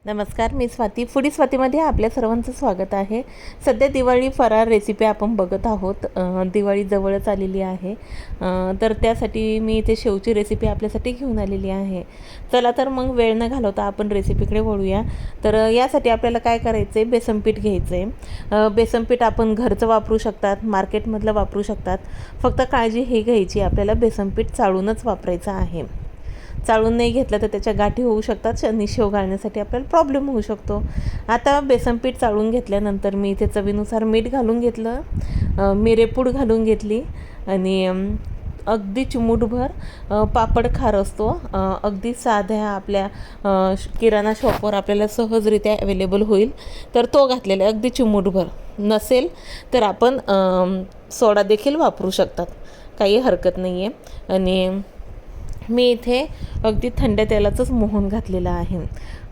नमस्कार, मी स्वाती. फूडी स्वातीमध्ये आपल्या सर्वांचं स्वागत आहे. सध्या दिवाळी फराळ रेसिपी आपण बघत आहोत. दिवाळी जवळच आलेली आहे, तर त्यासाठी मी इथे शेवची रेसिपी आपल्यासाठी घेऊन आलेली आहे. चला तर मग वेळ न घालवता आपण रेसिपीकडे वळूया. तर यासाठी आपल्याला काय करायचं आहे, बेसन पीठ घ्यायचं आहे. बेसन पीठ आपण घरचं वापरू शकतात, मार्केटमधलं वापरू शकतात. फक्त काळजी हे घ्यायची, आपल्याला बेसन पीठ चाळूनच वापरायचं आहे. चाळून नाही घेतलं तर त्याच्या गाठी होऊ शकतात आणि शेव घालण्यासाठी आपल्याला प्रॉब्लेम होऊ शकतो. आता बेसन पीठ चाळून घेतल्यानंतर मी इथे चवीनुसार मीठ घालून घेतलं, मिरेपूड घालून घेतली आणि अगदी चिमूटभर पापड खार असतो, अगदी साध्या आपल्या किराणा शॉपवर आपल्याला सहजरित्या अवेलेबल होईल, तर तो घातलेला आहे. अगदी चिमूटभर नसेल तर आपण सोडा देखील वापरू शकतात, काही हरकत नाही आहे. आणि मी इथे अगदी थंड तेलाचंच मोहन घातलेलं आहे.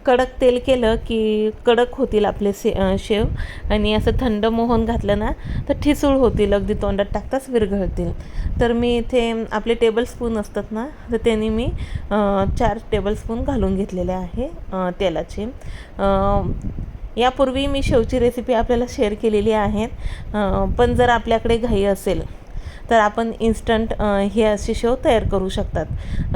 कडक तेल केलं की कडक होतील आपले शेव, आणि असं थंड मोहन घातलं ना तर ठिसूळ होतील, अगदी तोंडात टाकताच विरघळतील. तर मी इथे आपले टेबलस्पून असतात ना, तर त्यांनी मी 4 टेबलस्पून घालून घेतलेले आहे तेलाचे. यापूर्वी मी शेवची रेसिपी आपल्याला शेअर केलेली आहे, पण जर आपल्याकडे घाई असेल तर आपण इन्स्टंट हे असे शेव तयार करू शकतात.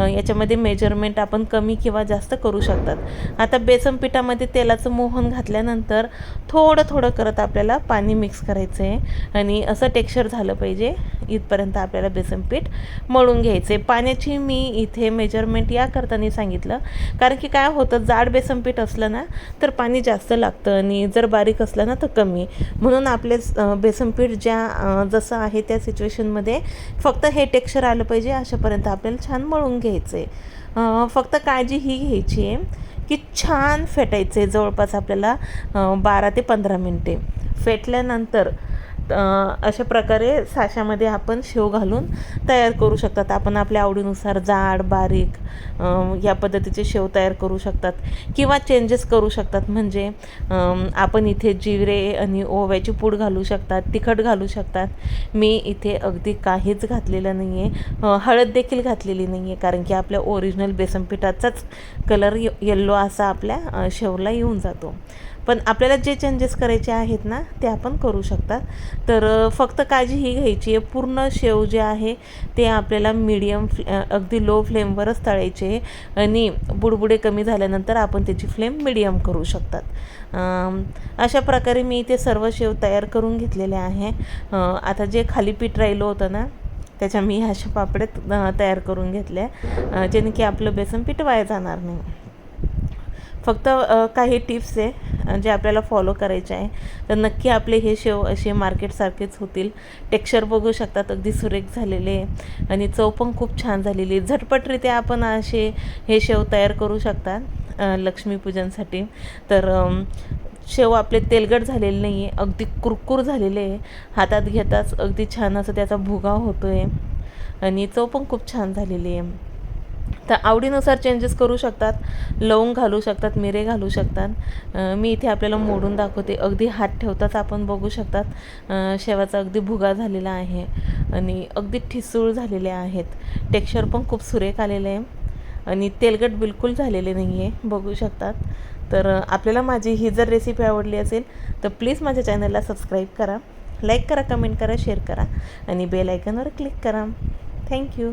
याच्यामध्ये मेजरमेंट आपण कमी किंवा जास्त करू शकतात. आता बेसन पिठामध्ये तेलाचं मोहन घातल्यानंतर थोडं थोडं करत आपल्याला पाणी मिक्स करायचं आहे, आणि असं टेक्स्चर झालं पाहिजे इथपर्यंत आपल्याला बेसन पीठ मळून घ्यायचं आहे. पाण्याची मी इथे मेजरमेंट या करताना सांगितलं, कारण की काय होतं, जाड बेसन पीठ असलं ना तर पाणी जास्त लागतं, आणि जर बारीक असलं ना तर कमी. म्हणून आपले बेसन पीठ जसं आहे त्या सिच्युएशनमध्ये फक्त हे टेक्स्चर आलं पाहिजे, अशापर्यंत आपल्याला छान मळून घ्यायचं आहे. फक्त काळजी ही घ्यायची आहे की छान फेटायचं आहे, जवळपास आपल्याला 12 ते 15 मिनटे. फेटल्यानंतर अशा प्रकारे साच्यामध्ये आपण शेव घालून तयार करू शकतात. आपण आपल्या आवडीनुसार जाड बारीक या पद्धतीचे शेव तयार करू शकतात, किंवा चेंजेस करू शकतात. म्हणजे आपण इथे जिरे आणि ओव्याची पूड घालू शकतात, तिखट घालू शकतात. मी इथे अगदी काहीच घातलेलं नाही आहे, हळद देखील घातलेली नाही आहे, कारण की आपल्या ओरिजिनल बेसन पिठाचाच कलर येल्लो असा आपल्या शेवला येऊन जातो. पण आपल्याला जे चेंजेस करायचे आहेत ना ते आपण करू शकतात. तर फक्त काळजी ही घ्यायची आहे, पूर्ण शेव जे आहे ते आपल्याला मीडियम अगदी लो फ्लेमवरच तळायचे, आणि बुडबुडे कमी झाल्यानंतर आपण त्याची फ्लेम मीडियम करू शकतात. अशा प्रकारे मी इथे सर्व शेव तयार करून घेतलेले आहे. आता जे खाली पीठ राहिलं होतं ना त्याच्या मी अशा पापड्या तयार करून घेतल्या, जेणे की आपलं बेसन पीठ वाया जाणार नाही. फक्त काही टिप्स आहे जे आपल्याला फॉलो करायचे आहे, तर नक्की आपले हे शेव असे मार्केटसारखेच होतील. टेक्स्चर बघू शकतात, अगदी सुरेख झालेले, आणि चव पण खूप छान झालेली. झटपटरित्या आपण असे हे शेव तयार करू शकतात लक्ष्मीपूजनसाठी. तर शेव आपले तेलकट झालेले नाही आहे, अगदी कुरकुर झालेले आहे. हातात घेताच अगदी छान असं त्याचा भुगा होतो आहे, आणि चव पण खूप छान झालेली आहे. तर आवडीनुसार चेंजेस करू शकतात, लवंग घालू शकतात, मिरे घालू शकतात. मी इथे आपल्याला मोडून दाखवते. अगदी हात ठेवताच आपण बघू शकतात शेवाचा अगदी भुगा झालेला आहे, आणि अगदी ठिसूळ झालेले आहेत. टेक्स्चर पण खूप सुरेख आलेलं आहे, आणि तेलकट बिलकुल झालेले नाही आहे, बघू शकतात. तर आपल्याला माझी ही जर रेसिपी आवडली असेल तर प्लीज माझ्या चॅनलला सबस्क्राईब करा, लाईक करा, कमेंट करा, शेअर करा, आणि बेल आयकॉनवर क्लिक करा. थँक्यू.